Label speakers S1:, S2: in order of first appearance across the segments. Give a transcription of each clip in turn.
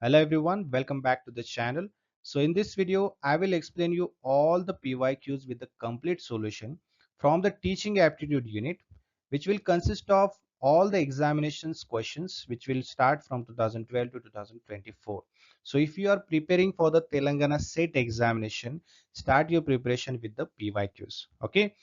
S1: Hello everyone, welcome back to the channel. So in this video, I will explain you all the PYQs with the complete solution from the teaching aptitude unit, which will consist of all the examinations questions, which will start from 2012 to 2024. So if you are preparing for the Telangana SET examination, start your preparation with the PYQs. Okay.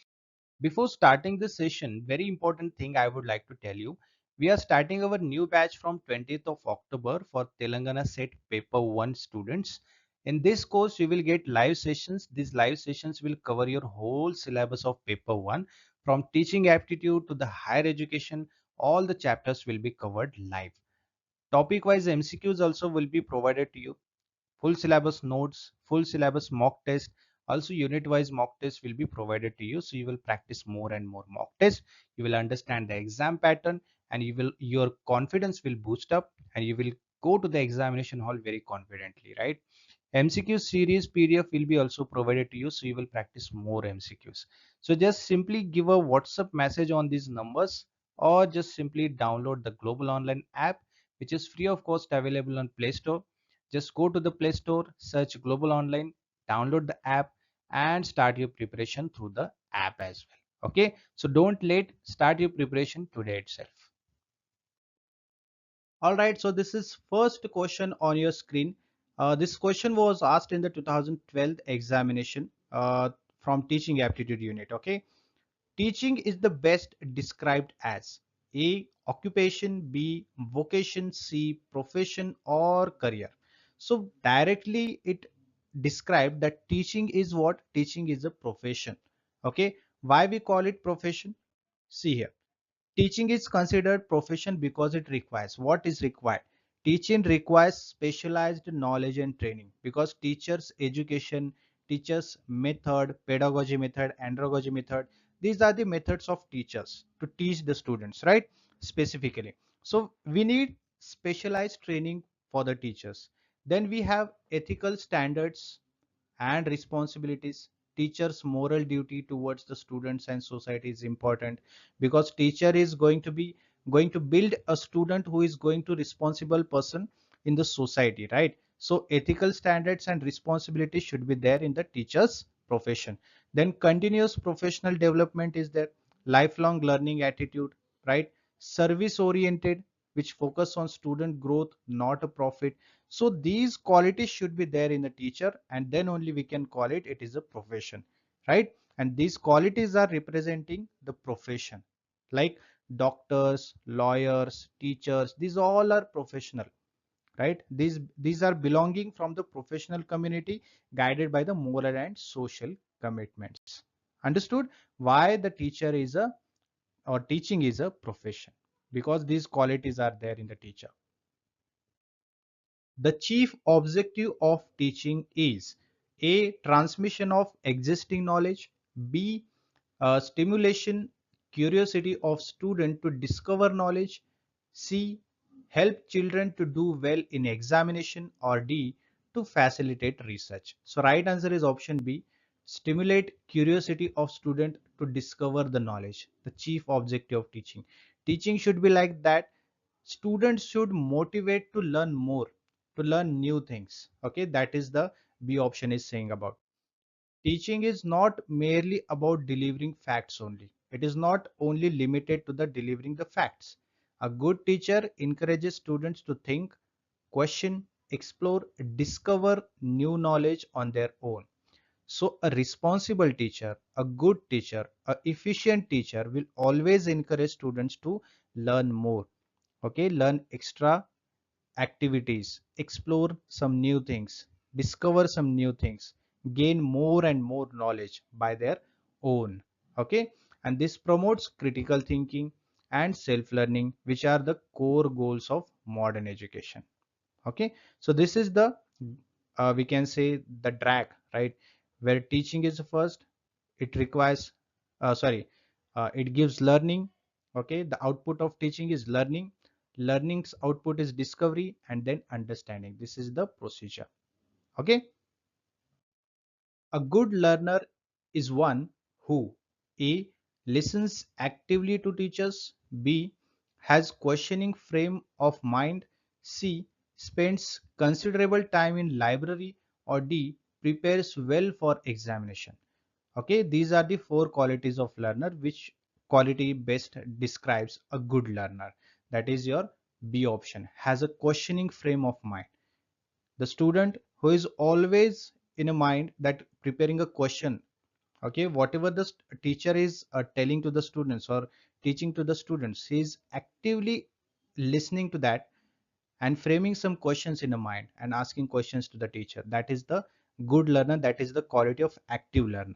S1: Before starting this session, very important thing I would like to tell you. We are starting our new batch from 20th of October for Telangana SET Paper 1 students. In this course, you will get live sessions. These live sessions will cover your whole syllabus of Paper 1 from teaching aptitude to the higher education. All the chapters will be covered live. Topic wise MCQs also will be provided to you, full syllabus notes, full syllabus mock test. Also unit wise mock test will be provided to you. So you will practice more and more mock test. You will understand the exam pattern and your confidence will boost up and you will go to the examination hall very confidently, right? MCQ series PDF will be also provided to you. So you will practice more MCQs. So just simply give a WhatsApp message on these numbers or just simply download the Global Online app, which is free of cost available on Play Store. Just go to the Play Store, search Global Online, download the app and start your preparation through the app as well. Okay, so don't late, start your preparation today itself. All right, so this is first question on your screen. This question was asked in the 2012 examination from teaching aptitude unit. Okay, teaching is the best described as A. Occupation, B. Vocation, C. Profession or career. So directly it described that teaching is what? Teaching is a profession. Okay. Why we call it profession? See here. Teaching is considered profession because it requires, what is required? Teaching requires specialized knowledge and training because teachers education, teachers method, pedagogy method, andragogy method, these are the methods of teachers to teach the students, right? Specifically. So we need specialized training for the teachers. Then we have ethical standards and responsibilities. Teachers moral duty towards the students and society is important because teacher is going to build a student who is going to responsible person in the society, right? So ethical standards and responsibilities should be there in the teacher's profession. Then continuous professional development is there, lifelong learning attitude, right? Service oriented, which focus on student growth, not a profit. So these qualities should be there in the teacher and then only we can call it is a profession, right? And these qualities are representing the profession, like doctors, lawyers, teachers, these all are professional, right? These are belonging from the professional community guided by the moral and social commitments. Understood why the teacher is a or teaching is a profession? Because these qualities are there in the teacher. The chief objective of teaching is A. Transmission of existing knowledge, B. Stimulation curiosity of student to discover knowledge, C. Help children to do well in examination, or D. To facilitate research. So right answer is option B. Stimulate curiosity of student to discover the knowledge. The chief objective of teaching. Teaching should be like that. Students should motivate to learn more, to learn new things. Okay, that is the B option is saying about. Teaching is not merely about delivering facts only. It is not only limited to the delivering the facts. A good teacher encourages students to think, question, explore, discover new knowledge on their own. So a responsible teacher, a good teacher, a efficient teacher will always encourage students to learn more. Okay, learn extra activities, explore some new things, discover some new things, gain more and more knowledge by their own. Okay, and this promotes critical thinking and self-learning, which are the core goals of modern education. Okay, so this is the we can say the drag, right? Where teaching is first, it requires it gives learning. Okay, the output of teaching is learning, learning's output is discovery and then understanding. This is the procedure. Okay, a good learner is one who A. Listens actively to teachers, B. Has questioning frame of mind, C. spends considerable time in library, or D, prepares well for examination. Okay, these are the four qualities of learner. Which quality best describes a good learner? That is your B option. Has a questioning frame of mind. The student who is always in a mind that preparing a question, okay, whatever the teacher is telling to the students or teaching to the students, he is actively listening to that and framing some questions in a mind and asking questions to the teacher. That is the good learner. That is the quality of active learner.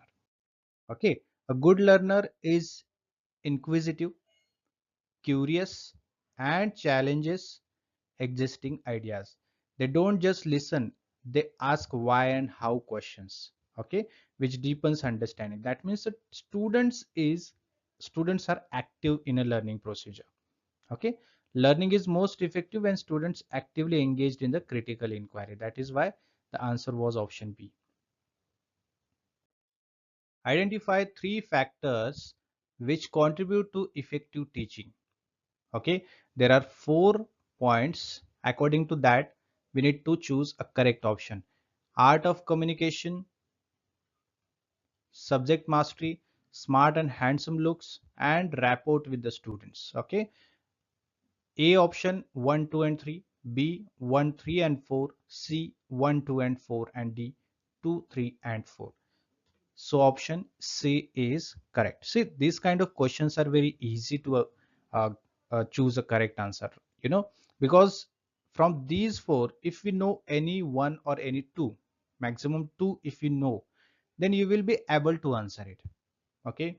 S1: Okay, a good learner is inquisitive, curious, and challenges existing ideas. They don't just listen, they ask why and how questions. Okay, which deepens understanding. That means that students are active in a learning procedure. Okay, learning is most effective when students actively engaged in the critical inquiry. That is why the answer was option B. Identify three factors which contribute to effective teaching. Okay, there are 4 points. According to that, we need to choose a correct option. Art of communication, subject mastery, smart and handsome looks, and rapport with the students. Okay, A option 1, 2, and 3, B 1, 3, and 4, C 1, 2, and 4, and D 2, 3, and 4. So option C is correct. See, these kind of questions are very easy to uh, choose a correct answer, you know, because from these four, if we know any one or any two, maximum two, if you know, then you will be able to answer it. Okay.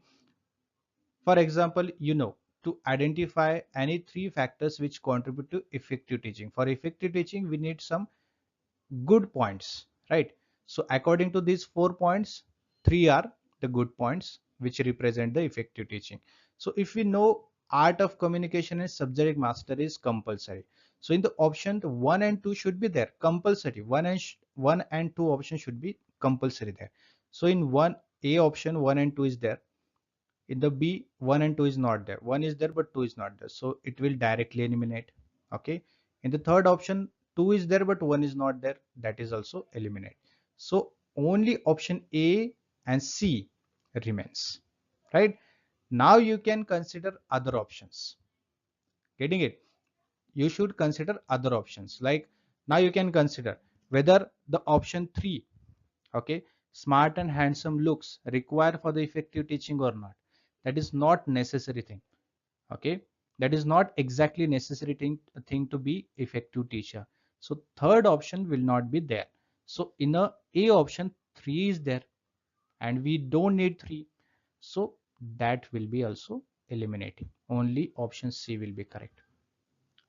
S1: For example, you know, to identify any three factors which contribute to effective teaching. For effective teaching, we need some good points, right? So according to these 4 points, three are the good points which represent the effective teaching. So if we know art of communication and subject master is compulsory, so in the option 1 and 2 should be there compulsory. 1 and 2 option should be compulsory there. So in one A option, 1 and 2 is there. In the B, 1 and 2 is not there. 1 is there but 2 is not there, so it will directly eliminate. Okay, in the third option, 2 is there but 1 is not there, that is also eliminate. So only option A and C remains, right? Now you can consider other options. Getting it? You should consider other options. Like, now you can consider whether the option 3, okay, smart and handsome looks required for the effective teaching or not. That is not necessary thing. Okay, that is not exactly necessary thing to be effective teacher. So third option will not be there. So in A option, 3 is there and we don't need 3, so that will be also eliminating. Only option C will be correct.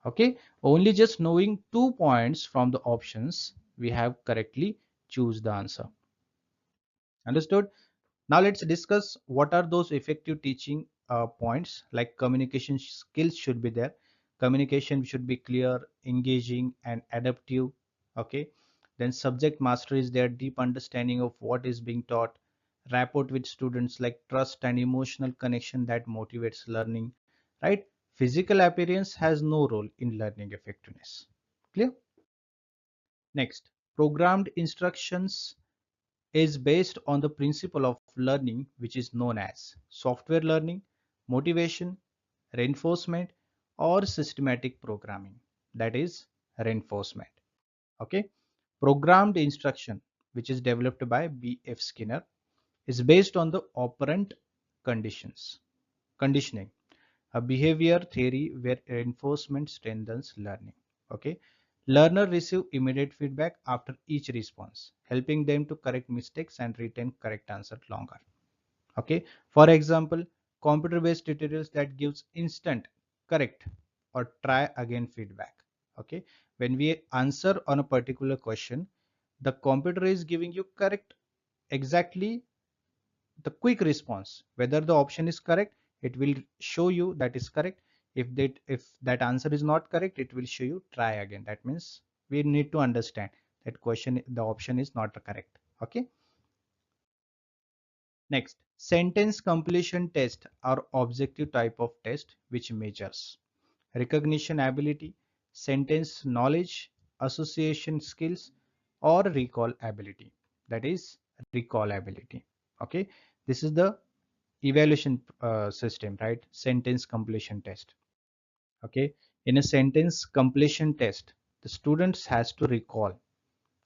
S1: Okay, only just knowing 2 points from the options, we have correctly choose the answer. Understood? Now let's discuss what are those effective teaching points. Like communication skills should be there. Communication should be clear, engaging, and adaptive. Okay. Then subject mastery is there, deep understanding of what is being taught. Rapport with students, like trust and emotional connection that motivates learning. Right. Physical appearance has no role in learning effectiveness. Clear? Next, programmed instructions is based on the principle of learning, which is known as software learning, motivation, reinforcement, or systematic programming. That is reinforcement. Okay. Programmed instruction, which is developed by B.F. Skinner, is based on the operant conditioning, a behavior theory where reinforcement strengthens learning. Okay. Learner receive immediate feedback after each response, helping them to correct mistakes and retain correct answer longer. Okay. For example, computer-based tutorials that gives instant correct or try again feedback. Okay. When we answer on a particular question, the computer is giving you correct exactly the quick response. Whether the option is correct, it will show you that is correct. If that answer is not correct, it will show you try again. That means we need to understand that question, the option is not correct. Okay. Next, sentence completion test are objective type of test which measures recognition ability, sentence knowledge, association skills, or recall ability. That is recall ability. Okay, this is the evaluation system, right? Sentence completion test. Okay, in a sentence completion test, the students has to recall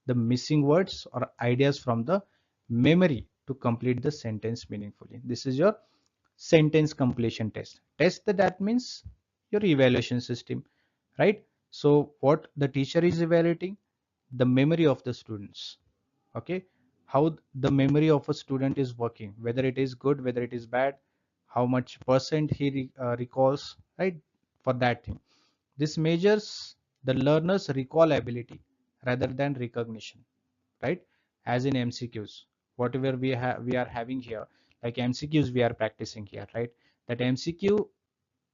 S1: the missing words or ideas from the memory to complete the sentence meaningfully. This is your sentence completion test. That means your evaluation system, right? So what the teacher is evaluating? The memory of the students. Okay, how the memory of a student is working, whether it is good, whether it is bad, how much percent he recalls, right? For that thing, this measures the learner's recall ability rather than recognition, right? As in MCQs, whatever we are having here, like MCQs we are practicing here, right? That MCQ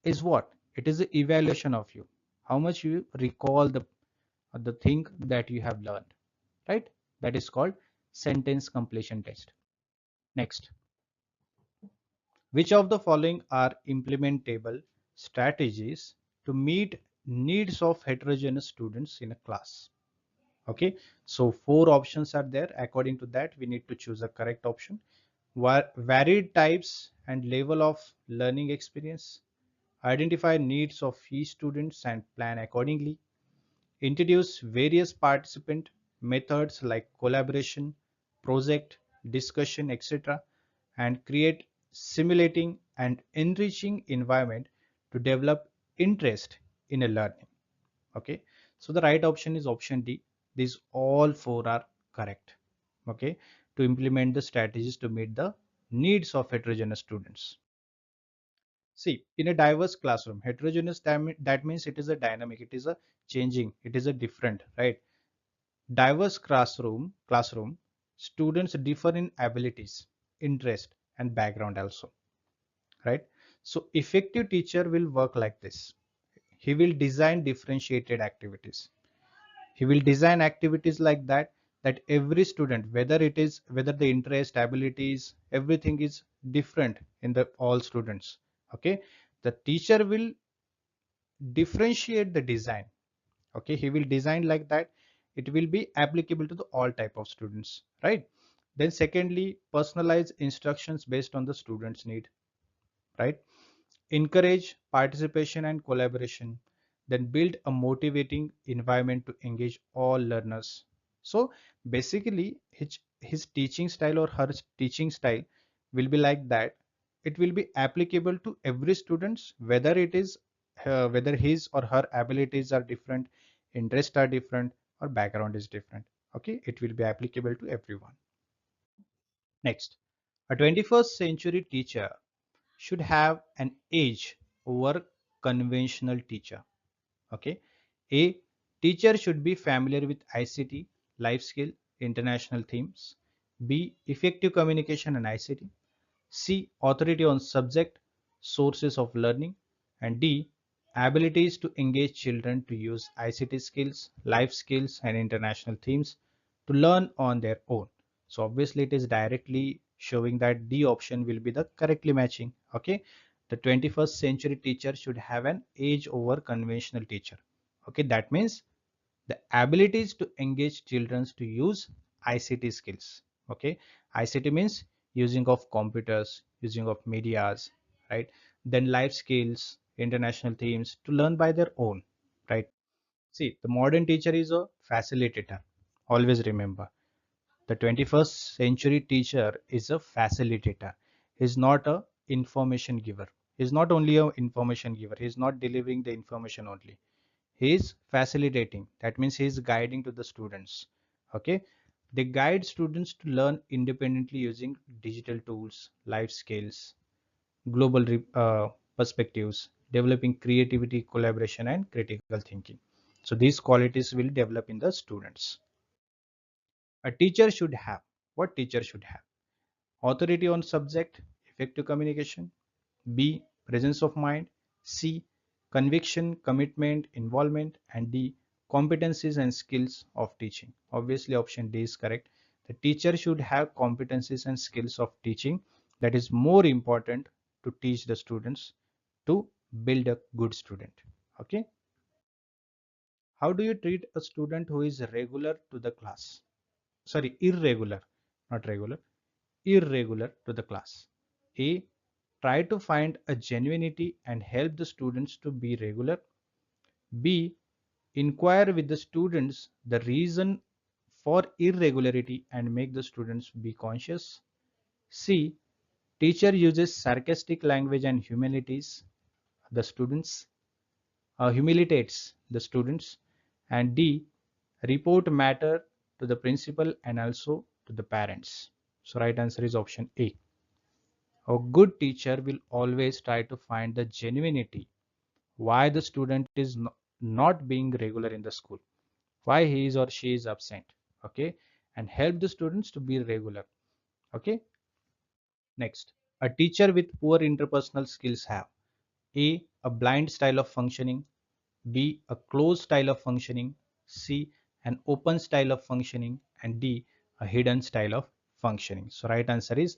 S1: is what? It is the evaluation of you, how much you recall the thing that you have learned, right? That is called sentence completion test. Next, which of the following are implementable strategies to meet needs of heterogeneous students in a class? Okay, so four options are there. According to that, we need to choose a correct option. Varied types and level of learning experience, identify needs of each students and plan accordingly, introduce various participant methods like collaboration, project, discussion, etc., and create simulating and enriching environment to develop interest in a learning. Okay, so the right option is option D. These all four are correct. Okay, to implement the strategies to meet the needs of heterogeneous students. See, in a diverse classroom, heterogeneous, that means it is a dynamic, it is a changing, it is a different, right? Diverse classroom, students differ in abilities, interest, and background also, right? So effective teacher will work like this. He will design differentiated activities. He will design activities like that, that every student, whether the interest, abilities, everything is different in the all students. Okay, the teacher will differentiate the design. Okay, he will design like that it will be applicable to the all type of students, right? Then secondly, personalize instructions based on the students need, right? Encourage participation and collaboration, then build a motivating environment to engage all learners. So basically his teaching style or her teaching style will be like that. It will be applicable to every students, whether it is whether his or her abilities are different, interests are different, or background is different. Okay, it will be applicable to everyone. Next, a 21st century teacher should have an edge over conventional teacher. Okay, a teacher should be familiar with ICT, life skill, international themes. B, effective communication and ICT. C, authority on subject, sources of learning. And D, abilities to engage children to use ICT skills, life skills, and international themes to learn on their own. So obviously it is directly showing that D option will be the correctly matching. Okay, the 21st century teacher should have an edge over conventional teacher. Okay, that means the abilities to engage children to use ICT skills. Okay, ICT means using of computers, using of medias, right? Then life skills, international themes to learn by their own, right? See, the modern teacher is a facilitator. Always remember, the 21st century teacher is a facilitator. He's not a information giver. He's not only a information giver. He's not delivering the information only. He is facilitating. That means he is guiding to the students. Okay, they guide students to learn independently using digital tools, life skills, global perspectives, developing creativity, collaboration, and critical thinking. So these qualities will develop in the students. A teacher should have, what teacher should have? Authority on subject, effective communication. B, presence of mind. C, conviction, commitment, involvement. And D, competencies and skills of teaching. Obviously option D is correct. The teacher should have competencies and skills of teaching. That is more important to teach the students to build a good student. Okay, How do you treat a student who is regular to the class? Sorry, irregular, not regular, irregular to the class. A. Try to find a genuinity and help the students to be regular. B. Inquire with the students the reason for irregularity and make the students be conscious. C. Teacher uses sarcastic language and the students, humiliates the students. And D. Report matter to the principal and also to the parents. So right answer is option A. A good teacher will always try to find the genuinity why the student is not being regular in the school, why he is or she is absent, okay, and help the students to be regular, okay. Next, a teacher with poor interpersonal skills have a blind style of functioning, B, a closed style of functioning, C, an open style of functioning, and D, a hidden style of functioning. So right answer is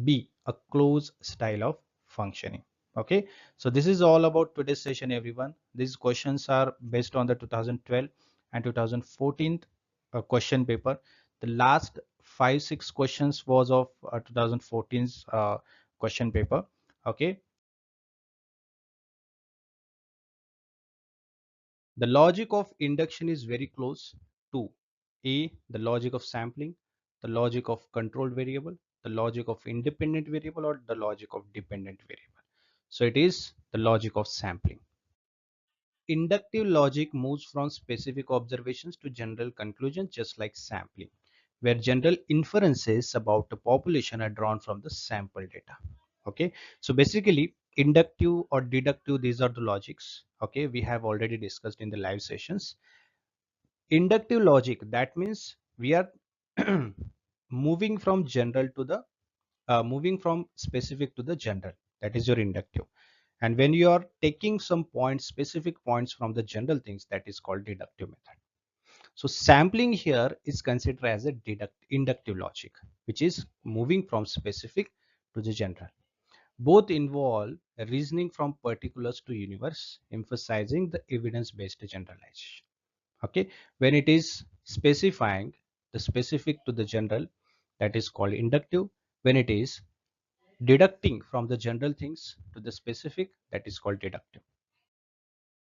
S1: B, a closed style of functioning. Okay, so this is all about today's session, everyone. These questions are based on the 2012 and 2014 question paper. The last 5-6 questions was of 2014's question paper. Okay, the logic of induction is very close to A, the logic of sampling, the logic of controlled variable, the logic of independent variable, or the logic of dependent variable. So it is the logic of sampling. Inductive logic moves from specific observations to general conclusions, just like sampling, where general inferences about the population are drawn from the sample data. Okay, so basically inductive or deductive, these are the logics. Okay, we have already discussed in the live sessions. Inductive logic, that means we are moving from general to the moving from specific to the general. That is your inductive. And when you are taking some points, specific points from the general things, that is called deductive method. So sampling here is considered as a inductive logic, which is moving from specific to the general. Both involve reasoning from particulars to universe, emphasizing the evidence-based generalization. Okay, when it is specifying the specific to the general, that is called inductive. When it is deducting from the general things to the specific, that is called deductive.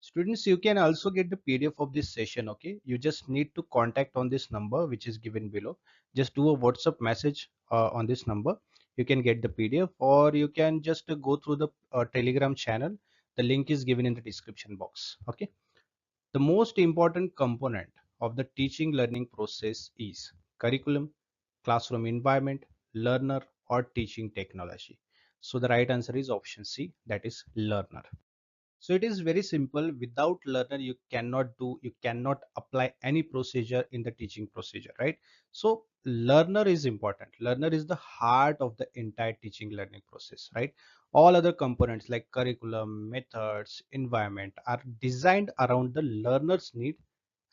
S1: Students, you can also get the PDF of this session. Okay, you just need to contact on this number which is given below. Just do a WhatsApp message on this number. You can get the PDF, or you can just go through the Telegram channel. The link is given in the description box. Okay, the most important component of the teaching learning process is curriculum, classroom environment, learner, or teaching technology. So the right answer is option C, that is learner. So it is very simple. Without learner, you cannot apply any procedure in the teaching procedure, right? So learner is important. Learner is the heart of the entire teaching learning process, right? All other components like curriculum, methods, environment are designed around the learner's need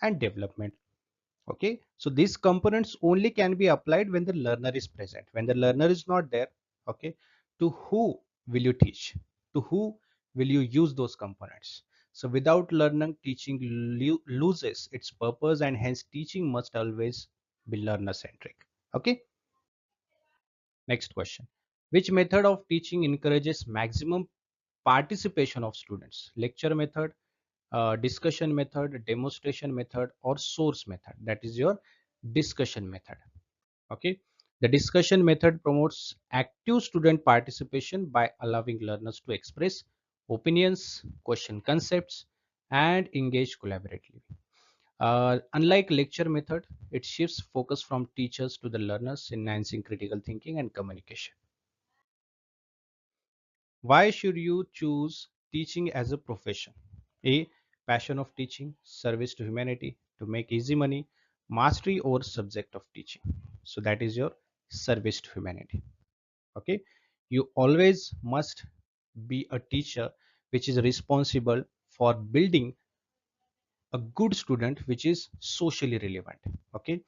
S1: and development. Okay, so these components only can be applied when the learner is present. When the learner is not there, okay, to who will you teach? To who will you use those components? So without learning, teaching loses its purpose, and hence teaching must always be learner centric. Okay, next question. Which method of teaching encourages maximum participation of students? Lecture method, discussion method, demonstration method, or source method? That is your discussion method. Okay, the discussion method promotes active student participation by allowing learners to express opinions, question concepts, and engage collaboratively. Unlike lecture method, it shifts focus from teachers to the learners, enhancing critical thinking and communication. Why should you choose teaching as a profession? A. Passion of teaching, service to humanity, to make easy money, mastery over subject of teaching. So that is your service to humanity. Okay. You always must be a teacher which is responsible for building a good student which is socially relevant. Okay.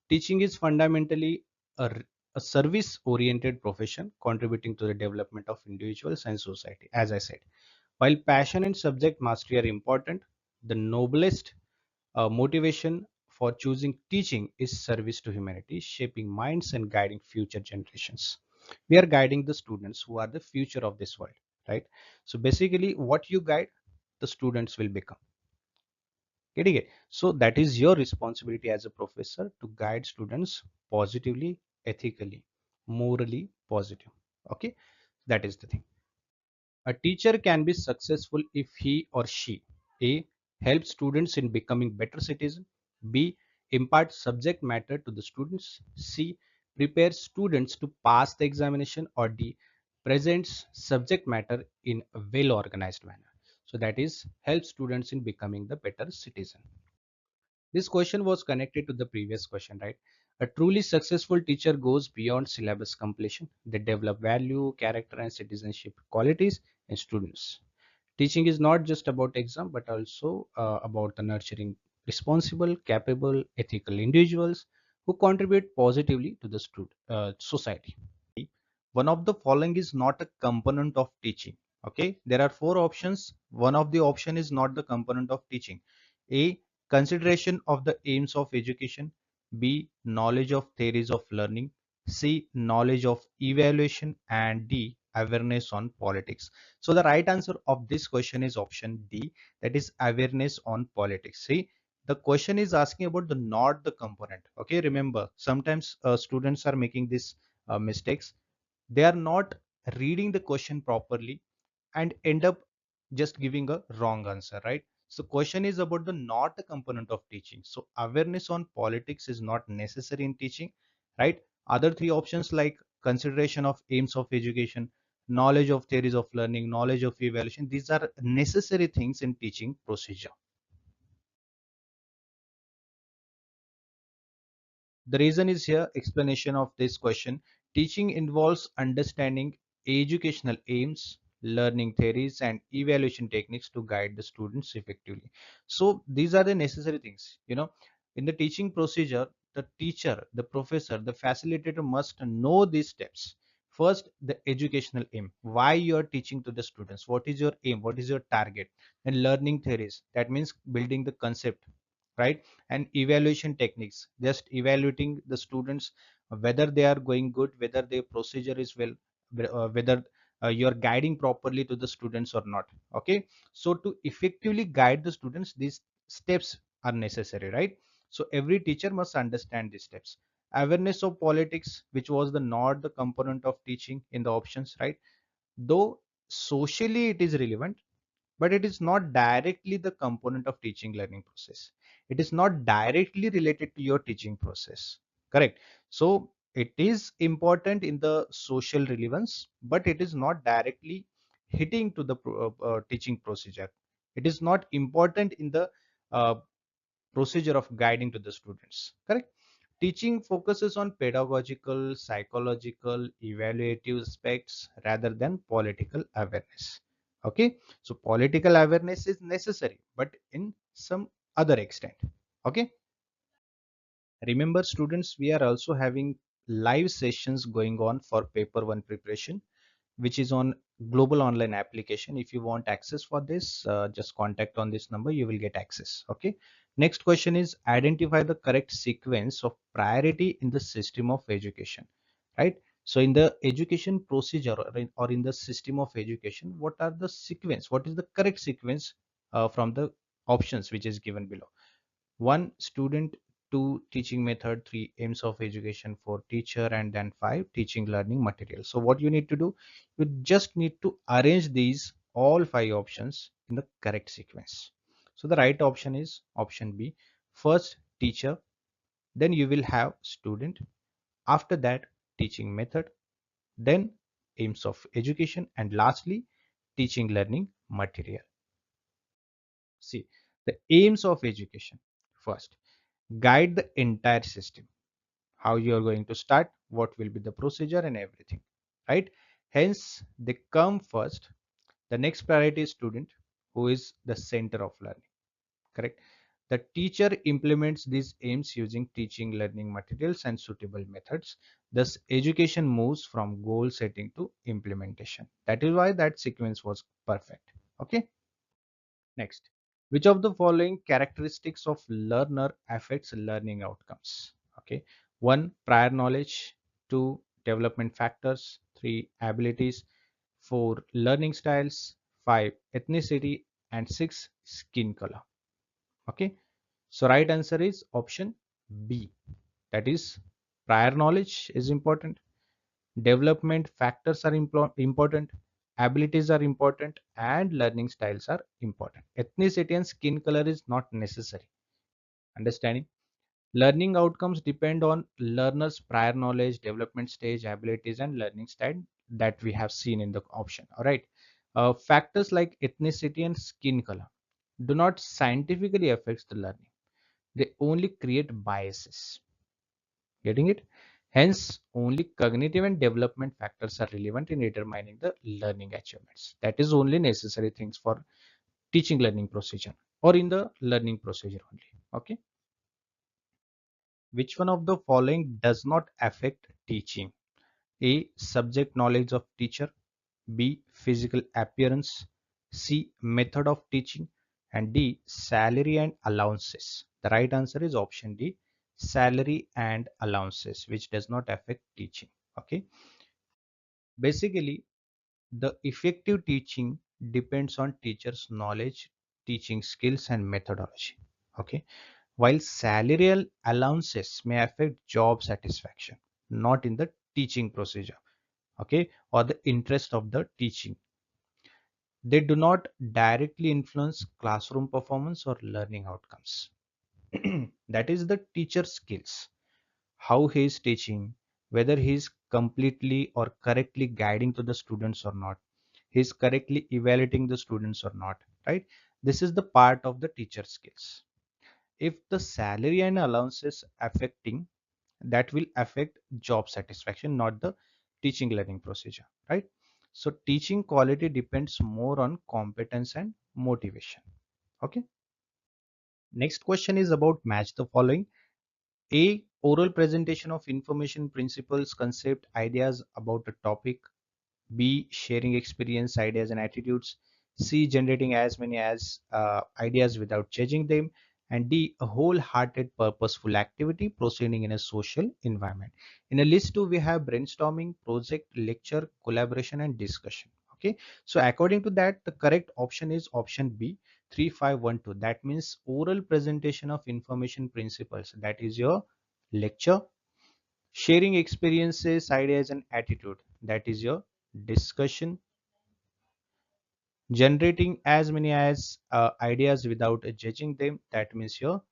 S1: Teaching is fundamentally a, a service oriented profession contributing to the development of individuals and society. As I said, while passion and subject mastery are important, the noblest Motivation for choosing teaching is service to humanity, shaping minds and guiding future generations. We are guiding the students who are the future of this world, right? So basically, what you guide, the students will become. Getting it? So that is your responsibility as a professor to guide students positively, ethically, morally positive. Okay, that is the thing. A teacher can be successful if he or she A. helps students in becoming better citizens, B. imparts subject matter to the students, C. prepares students to pass the examination, or D. presents subject matter in a well organized manner. So that is help students in becoming the better citizen. This question was connected to the previous question, right? A truly successful teacher goes beyond syllabus completion. They develop value, character, and citizenship qualities in students. Teaching is not just about exam, but also about the nurturing responsible, capable, ethical individuals who contribute positively to the society. One of the following is not a component of teaching. Okay, there are four options. One of the option is not the component of teaching. A. Consideration of the aims of education. B. Knowledge of theories of learning. C. Knowledge of evaluation. And D. Awareness on politics. So the right answer of this question is option D, that is awareness on politics. See, the question is asking about the not the component. Okay, remember sometimes students are making these mistakes. They are not reading the question properly and end up just giving a wrong answer, right? So question is about the not a component of teaching. So awareness on politics is not necessary in teaching, right? Other three options like consideration of aims of education, knowledge of theories of learning, knowledge of evaluation, these are necessary things in teaching procedure. The reason is here, explanation of this question. Teaching involves understanding educational aims, learning theories, and evaluation techniques to guide the students effectively. So these are the necessary things. In the teaching procedure, the teacher, the professor, the facilitator must know these steps. First, the educational aim. Why you are teaching to the students? What is your aim? What is your target? And learning theories. That means building the concept, right? And evaluation techniques, just evaluating the students, whether they are going good, whether their procedure is well, whether you are guiding properly to the students or not. Okay, so to effectively guide the students, these steps are necessary, right? So every teacher must understand these steps. Awareness of politics, which was the not the component of teaching in the options, right? Though socially it is relevant, but it is not directly the component of teaching learning process. It is not directly related to your teaching process, correct? So it is important in the social relevance, but it is not directly hitting to the teaching procedure. It is not important in the uh, procedure of guiding to the students, correct? Teaching focuses on pedagogical, psychological, evaluative aspects rather than political awareness. Okay, so political awareness is necessary, but in some other extent. Okay, remember students, we are also having live sessions going on for paper 1 preparation, which is on global online application. If you want access for this, just contact on this number, you will get access. Okay, next question is identify the correct sequence of priority in the system of education, right? So in the education procedure, or in the system of education, what are the sequence, what is the correct sequence from the options which is given below? One, student; two, teaching method; three, aims of education; four, teacher; and then five, teaching learning material. So what you need to do, you just need to arrange these all five options in the correct sequence. So the right option is option B. First, teacher, then you will have student, after that teaching method, then aims of education, and lastly teaching learning material. See, the aims of education. First, guide the entire system, how you are going to start, what will be the procedure and everything, right? Hence they come first. The next priority is student, who is the center of learning, correct? The teacher implements these aims using teaching learning materials and suitable methods. Thus education moves from goal setting to implementation. That is why that sequence was perfect. Okay, next, Which of the following characteristics of learner affects learning outcomes? Okay. One, prior knowledge. Two, development factors. Three, abilities. Four, learning styles. Five, ethnicity. And six, skin color. Okay. So right answer is option B. That is, prior knowledge is important, development factors are important, abilities are important, and learning styles are important. Ethnicity and skin color is not necessary. Understanding? Learning outcomes depend on learners' prior knowledge, development stage, abilities, and learning style that we have seen in the option. All right. Factors like ethnicity and skin color do not scientifically affect the learning. They only create biases. Getting it? Hence, only cognitive and development factors are relevant in determining the learning achievements. That is only necessary things for teaching learning procedure or in the learning procedure only. Okay. Which one of the following does not affect teaching? A. Subject knowledge of teacher. B. Physical appearance. C. Method of teaching. And D. Salary and allowances. The right answer is option D. Salary and allowances, which does not affect teaching. Okay. Basically, the effective teaching depends on teacher's knowledge, teaching skills, and methodology. Okay. While salarial allowances may affect job satisfaction, not in the teaching procedure, okay, or the interest of the teaching. They do not directly influence classroom performance or learning outcomes. That is the teacher skills, how he is teaching, whether he is completely or correctly guiding to the students or not, he is correctly evaluating the students or not, right? This is the part of the teacher skills. If the salary and allowances affecting, that will affect job satisfaction, not the teaching learning procedure, right? So teaching quality depends more on competence and motivation. Okay. Next question is about match the following. A. Oral presentation of information, principles, concept, ideas about a topic. B. Sharing experience, ideas, and attitudes. C. Generating as many as ideas without judging them. And D. A wholehearted, purposeful activity proceeding in a social environment. In a list two, we have brainstorming, project, lecture, collaboration, and discussion. Okay. So according to that, the correct option is option B, 3512. That means oral presentation of information principles. That is your lecture. Sharing experiences, ideas, and attitude. That is your discussion. Generating as many as ideas without judging them. That means your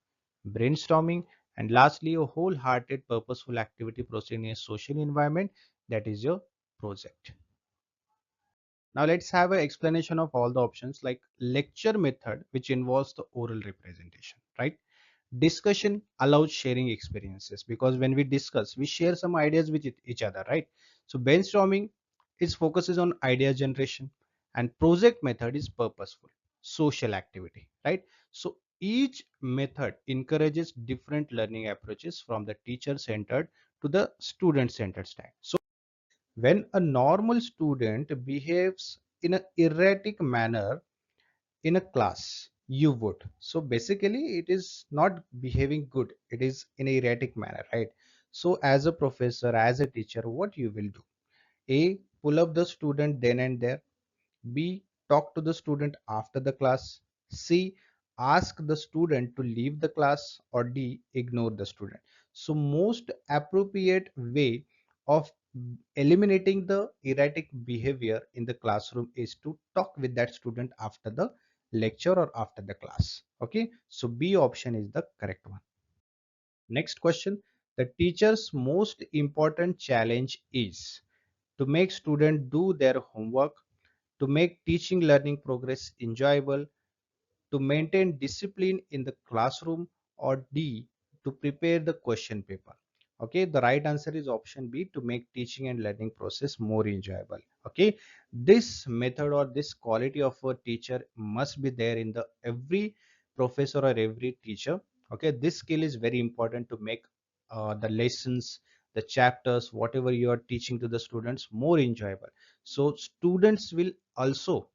S1: brainstorming. And lastly, a wholehearted, purposeful activity proceeding in a social environment. That is your project. Now let's have an explanation of all the options, like lecture method, which involves the oral representation, right? Discussion allows sharing experiences, because when we discuss, we share some ideas with each other, right? So brainstorming is focuses on idea generation, and project method is purposeful social activity, right? So each method encourages different learning approaches, from the teacher centered to the student centered style. So when a normal student behaves in an erratic manner in a class, you would, so basically it is not behaving good, it is in a erratic manner, right? So as a professor, as a teacher, what you will do? A, pull up the student then and there. B, talk to the student after the class. C, ask the student to leave the class. Or D, ignore the student. So most appropriate way of eliminating the erratic behavior in the classroom is to talk with that student after the lecture or after the class. Okay, so B option is the correct one. Next question. The teacher's most important challenge is to make students do their homework, to make teaching learning progress enjoyable, to maintain discipline in the classroom, or D, to prepare the question paper. Okay, the right answer is option B, to make teaching and learning process more enjoyable. Okay, this method or this quality of a teacher must be there in the every professor or every teacher. Okay, this skill is very important to make the lessons, the chapters, whatever you are teaching to the students, more enjoyable. So students will also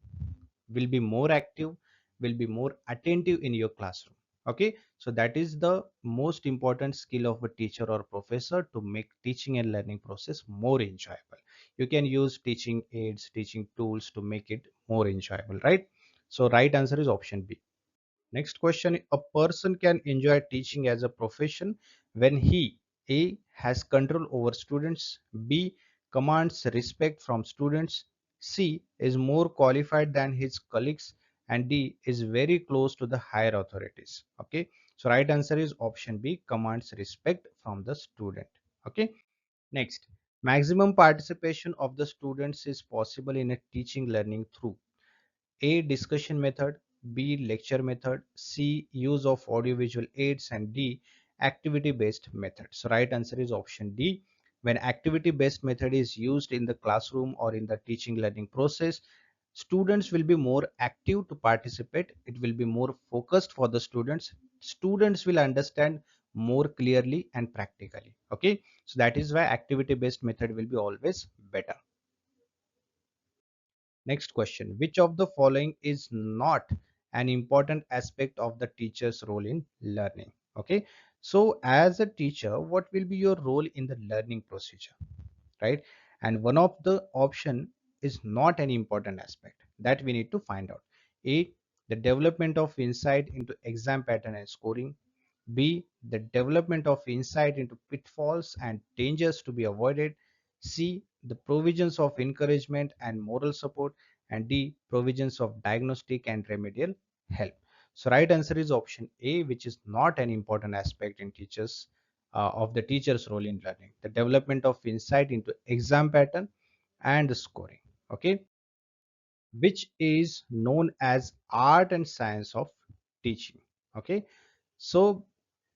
S1: will be more active, will be more attentive in your classroom. Okay, so that is the most important skill of a teacher or professor to make teaching and learning process more enjoyable. You can use teaching aids, teaching tools to make it more enjoyable, right? So right answer is option B. Next question, a person can enjoy teaching as a profession when he A has control over students, B commands respect from students, C is more qualified than his colleagues, and D is very close to the higher authorities. Okay, so right answer is option B, commands respect from the student. Okay, next, maximum participation of the students is possible in a teaching learning through A. Discussion method, B. Lecture method, C. Use of audiovisual aids, and D. Activity based method. So right answer is option D. When activity based method is used in the classroom or in the teaching learning process, students will be more active to participate. It will be more focused for the students. Students will understand more clearly and practically. Okay, so that is why activity based method will be always better. Next question, which of the following is not an important aspect of the teacher's role in learning? Okay, so as a teacher, what will be your role in the learning procedure, right? And one of the option is not an important aspect that we need to find out. A, the development of insight into exam pattern and scoring. B, the development of insight into pitfalls and dangers to be avoided. C, the provisions of encouragement and moral support. And D, provisions of diagnostic and remedial help. So right answer is option A, which is not an important aspect in teachers of the teacher's role in learning. The development of insight into exam pattern and the scoring. Okay, which is known as art and science of teaching. Okay, so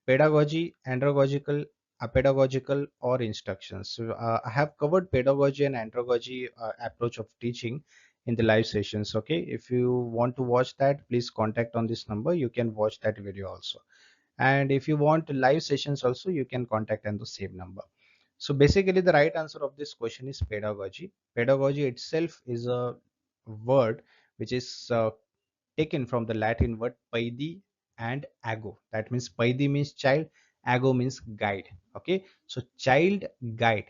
S1: pedagogy, andragogical, apedagogical, or instructions. So, I have covered pedagogy and andragogy approach of teaching in the live sessions. Okay, if you want to watch that, please contact on this number. You can watch that video also. And if you want live sessions also, you can contact on the same number. So basically, the right answer of this question is pedagogy. Pedagogy itself is a word which is taken from the Latin word paidi and ago. That means paidi means child, ago means guide. Okay, so child guide,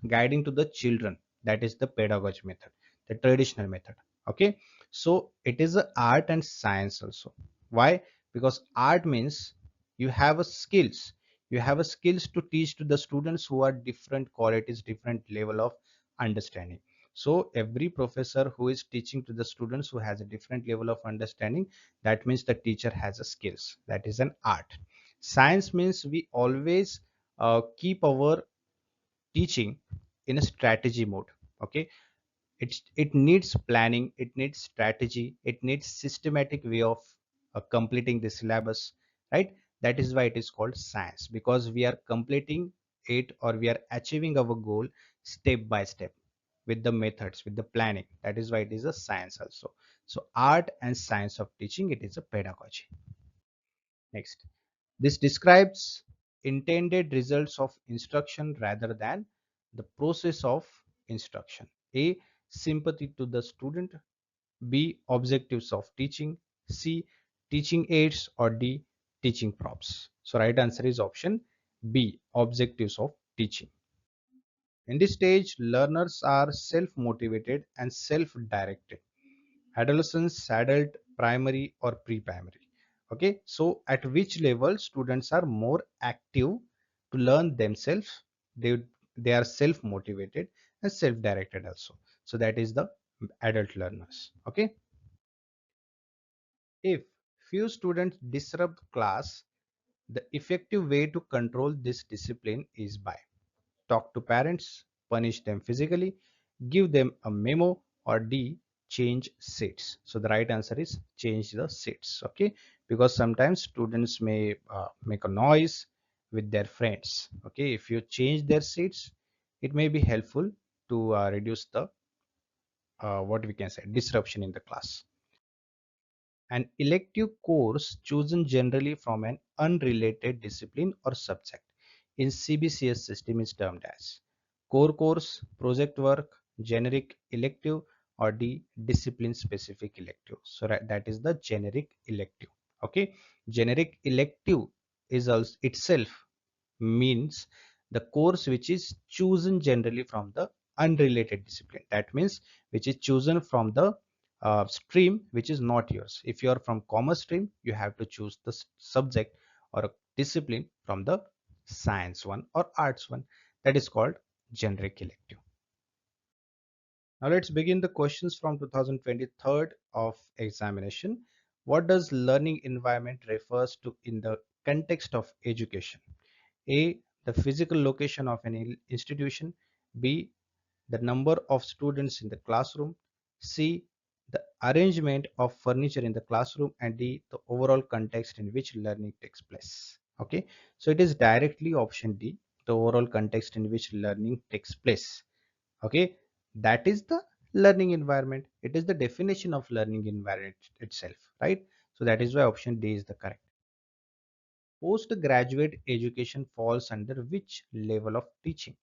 S1: guiding to the children. That is the pedagogy method, the traditional method. Okay, so it is a art and science also. Why? Because art means you have a skills. You have a skills to teach to the students who are different qualities, different level of understanding. So every professor who is teaching to the students who has a different level of understanding, that means the teacher has a skills. That is an art. Science means we always keep our teaching in a strategy mode. Okay, it needs planning, it needs strategy, it needs systematic way of completing the syllabus, right? That is why it is called science, because we are completing it or we are achieving our goal step by step with the methods, with the planning. That is why it is a science also. So art and science of teaching, it is a pedagogy. Next, this describes intended results of instruction rather than the process of instruction. A, sympathy to the student. B, objectives of teaching. C, teaching aids, or D, teaching props. So right answer is option B, objectives of teaching. In this stage, learners are self-motivated and self-directed. Adolescents, adult, primary, or pre-primary. Okay, so at which level students are more active to learn themselves? They are self-motivated and self-directed also. So that is the adult learners. Okay, if few students disrupt class, the effective way to control this discipline is by talk to parents, punish them physically, give them a memo, or D, change seats. So the right answer is change the seats. Okay, because sometimes students may make a noise with their friends. Okay, if you change their seats, it may be helpful to reduce the what we can say disruption in the class. An elective course chosen generally from an unrelated discipline or subject in CBCS system is termed as core course, project work, generic, elective, or D, discipline specific elective. So that is the generic elective. Okay, generic elective is also itself means the course which is chosen generally from the unrelated discipline. That means which is chosen from the stream which is not yours. If you are from commerce stream, you have to choose the subject or a discipline from the science one or arts one. That is called generic elective. Now let's begin the questions from 2023 of examination. What does learning environment refers to in the context of education? A, the physical location of an institution. B, the number of students in the classroom. C, the arrangement of furniture in the classroom. And D, the overall context in which learning takes place. Okay, so it is directly option D, the overall context in which learning takes place. Okay, that is the learning environment. It is the definition of learning environment itself, right? So that is why option D is the correct. Postgraduate education falls under which level of teaching?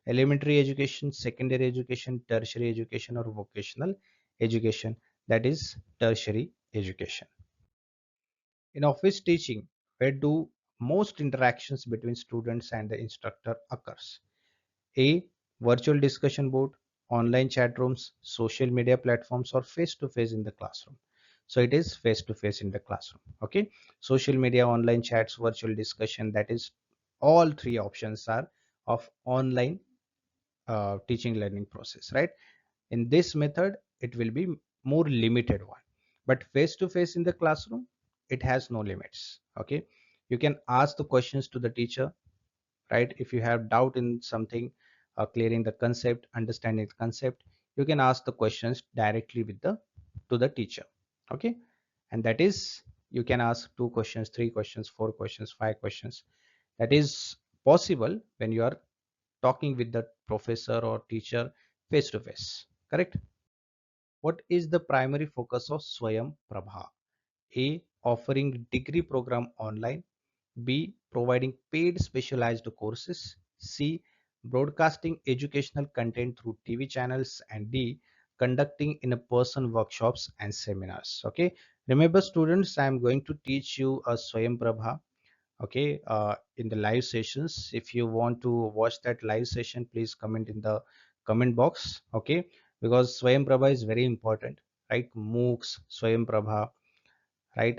S1: Elementary education, secondary education, tertiary education, or vocational education? That is tertiary education. In office teaching, where do most interactions between students and the instructor occurs? A, virtual discussion board, online chat rooms, social media platforms, or face to face in the classroom? So it is face to face in the classroom. Okay, social media, online chats, virtual discussion, that is all three options are of online teaching learning process, right? In this method, it will be more limited one, but face to face in the classroom, it has no limits. Okay, you can ask the questions to the teacher, right? If you have doubt in something, clearing the concept, understanding the concept, you can ask the questions directly with the to the teacher. Okay, and that is, you can ask 2 questions, 3 questions, 4 questions, 5 questions. That is possible when you are talking with the professor or teacher face to face, correct? What is the primary focus of Swayam Prabha? A, offering degree program online. B, providing paid specialized courses. C, broadcasting educational content through TV channels. And D, conducting in-person workshops and seminars. Okay, remember students, I am going to teach you a Swayam Prabha. Okay, in the live sessions. If you want to watch that live session, please comment in the comment box. Okay, because Swayam Prabha is very important, right? MOOCs, Swayam Prabha, right?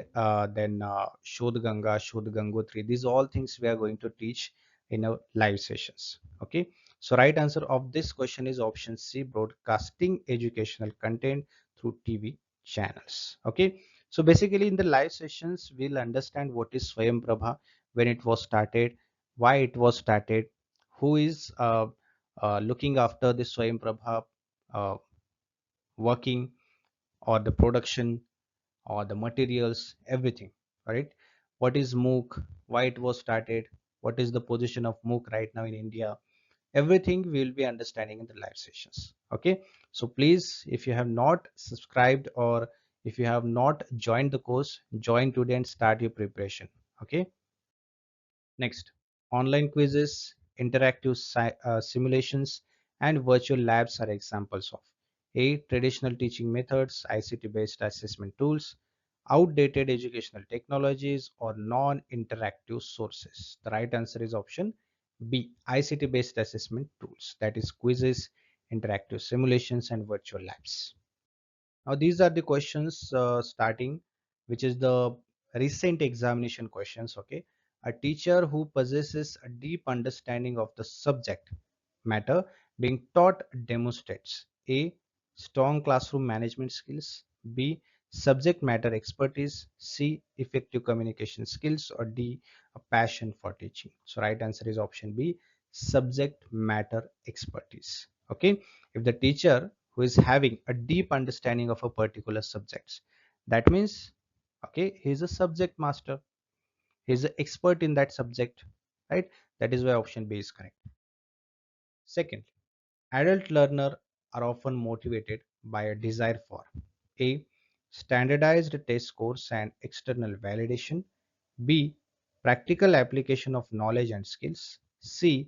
S1: Then Shodh Ganga, Shodh Gangotri, these all things we are going to teach in our live sessions. Okay, so right answer of this question is option C, broadcasting educational content through TV channels. Okay, so basically in the live sessions we'll understand what is Swayam Prabha, when it was started, why it was started, who is looking after the Swayam Prabha uh, working, or the production, or the materials, everything, right? What is MOOC, why it was started, what is the position of MOOC right now in India? Everything we will be understanding in the live sessions. Okay, so please, if you have not subscribed or if you have not joined the course, join today and start your preparation. Okay, next, online quizzes, interactive simulations, and virtual labs are examples of A, traditional teaching methods, ICT-based assessment tools, outdated educational technologies, or non-interactive sources. The right answer is option B, ICT-based assessment tools, that is quizzes, interactive simulations, and virtual labs. Now these are the questions starting, which is the recent examination questions. Okay, a teacher who possesses a deep understanding of the subject matter being taught demonstrates A, strong classroom management skills, B, subject matter expertise, C, effective communication skills, or D, a passion for teaching. So right answer is option B, subject matter expertise. Okay, if the teacher who is having a deep understanding of a particular subject, that means, okay, he is a subject master, he is an expert in that subject, right? That is why option B is correct. Second, adult learners are often motivated by a desire for A, standardized test scores and external validation, B, practical application of knowledge and skills, C,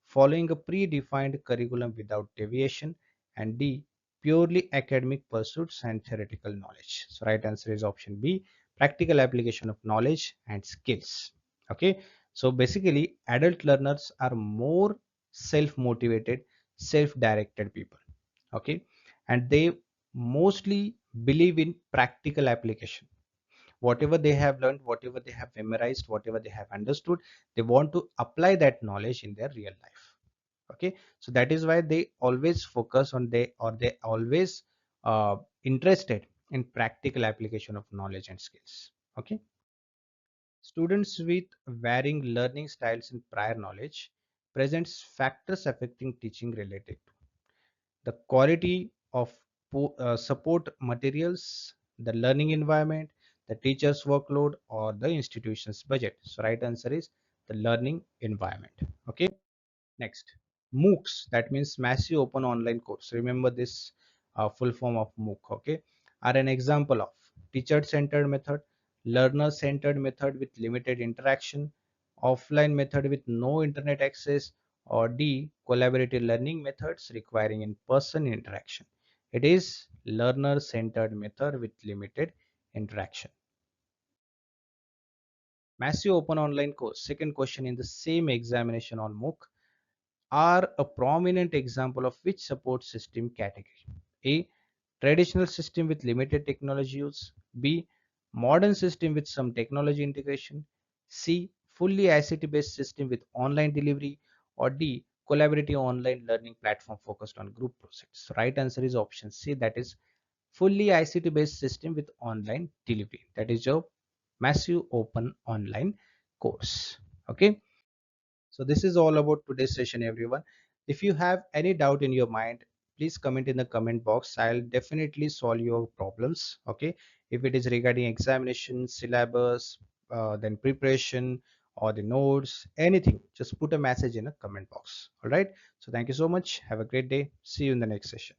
S1: following a predefined curriculum without deviation, and D, purely academic pursuits and theoretical knowledge. So right answer is option B, practical application of knowledge and skills. Okay, so basically adult learners are more self-motivated, self-directed people. Okay, and they mostly believe in practical application. Whatever they have learned, whatever they have memorized, whatever they have understood, they want to apply that knowledge in their real life. Okay, so that is why they always focus on they always interested in practical application of knowledge and skills. Okay, students with varying learning styles and prior knowledge presents factors affecting teaching related to the quality of support materials, the learning environment, the teacher's workload, or the institution's budget. So right answer is the learning environment. Okay, next, MOOCs, that means massive open online course. Remember this full form of MOOC, okay, are an example of teacher-centered method, learner-centered method with limited interaction, offline method with no internet access, or D, collaborative learning methods requiring in-person interaction. It is learner-centered method with limited interaction. Massive open online course. Second question in the same examination on MOOC are a prominent example of which support system category? A, traditional system with limited technology use. B, modern system with some technology integration. C, fully ICT based system with online delivery. Or D, collaborative online learning platform focused on group projects. So right answer is option C, that is fully ICT based system with online delivery. That is your massive open online course. Okay, so this is all about today's session, everyone. If you have any doubt in your mind, please comment in the comment box. I'll definitely solve your problems. Okay, if it is regarding examination, syllabus, then preparation, or the notes, anything, just put a message in a comment box. All right, so thank you so much. Have a great day. See you in the next session.